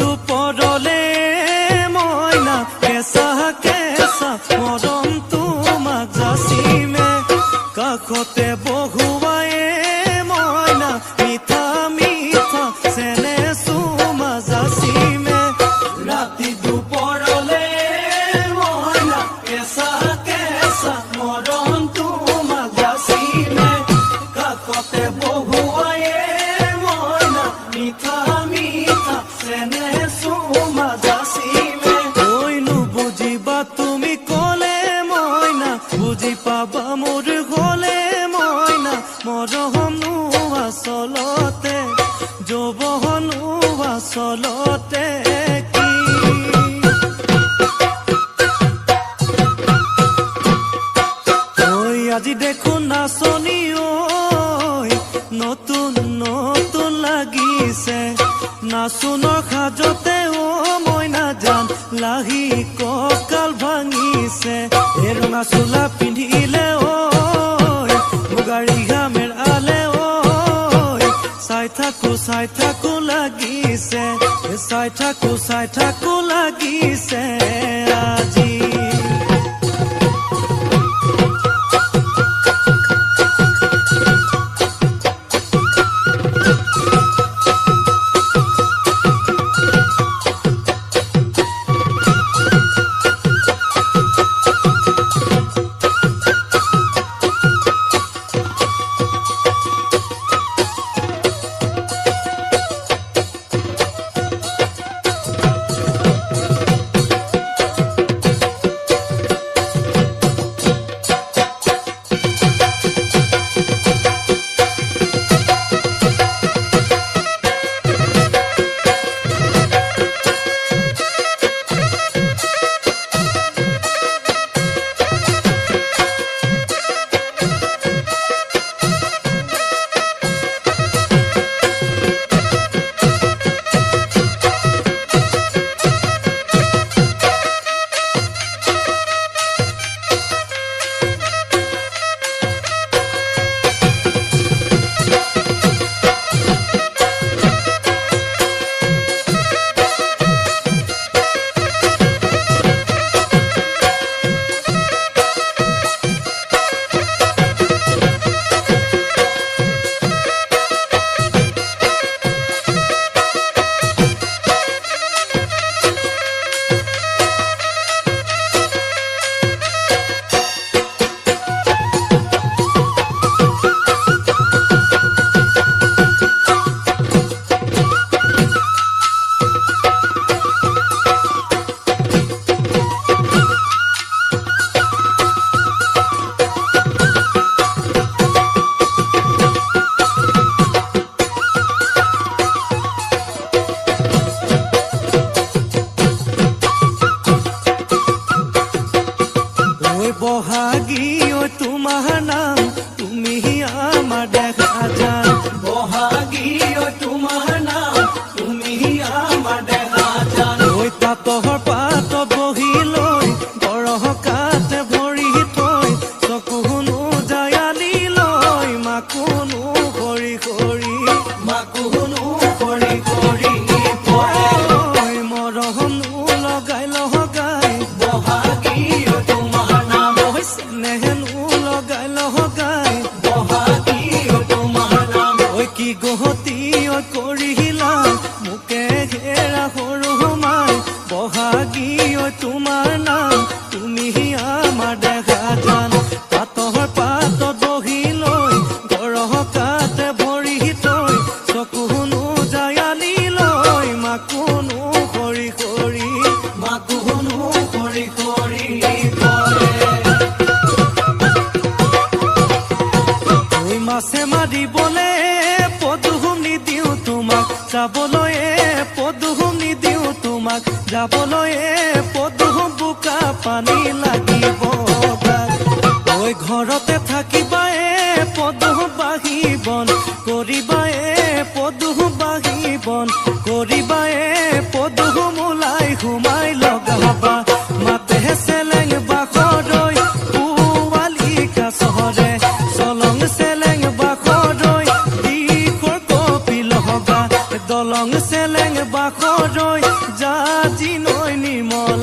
দুপৰলে মইনা কেঁচা কেঁচা মৰম তোমাক যাচিমে কাষতে বহুৱায়ে মইনা মিঠা মিঠা চেনে চুমা যাচিমে ৰাতি দুপৰলে মইনা কেঁচা কেঁচা মৰম তোমাক যাচিমে কাষতে বহুৱায়ে মইনা মিঠা মিঠা চেনে চুমা যাচিমে কৈনো বুজিবা তুমি ক'লে মইনা বুজি পাবা মোৰ গ'লে মইনা মৰমনো আচলতে যৌৱনো আচলতে কি ঐ আজি দেখোন নাচনি ঐ নতুন নতুন লাগিছে নাচোনৰ সাজতে মইনা জান লাহি কঁকাল ভাঙিছে এই ৰঙা চোলা পিন্ধিলে মুগাৰী ঘামেৰ আলে চাই থাকো লাগিছে চাই থাকো লাগিছে আজি বহাগী তোমাৰ নাম তুমি আমাৰ দেখা যান বহাগী তোমাৰ নাম তুমি আমাৰ দেখা যান পাতৰ পাত বহি লৈ গৰহকাতে ভৰি থৈ চকুনো জায়ালি লৈ মাকুনো কৰি কৰি মৰমনো লগাই বহাগী নেহেনো লগাই বহাগী তোমাৰ নাম কি গহতি কৰিলা মোকে ঘেৰা সৰু মাই বহাগী তোমাৰ নাম তুমি আমাৰ দেখা যান পাতৰ পাত বহি লৈ গৰহকাতে ভৰি থৈ চকুনো জায়ালি লৈ মাকুনো কৰি কৰি মাছে মাৰিবলে পদুম নিদিওঁ তোমাক যাবলৈ পদুম নিদিওঁ তোমাক যাবলৈ পদুম বোকা পানী লাগিব ঘৰতে থাকিবা পদুম বাঢ়ি বন কৰিবা পদুম বাঢ়ি বন কৰিবা পদুম ওলাই সোমাই লগাবা মাতে চেলেং বাখৰৈ পুৱালিকা চহৰে চলং চেলেং বাখৰৈ দিশৰ কপিল হবা দলং চেলেং বাখৰৈ জাজি নৈ নিমল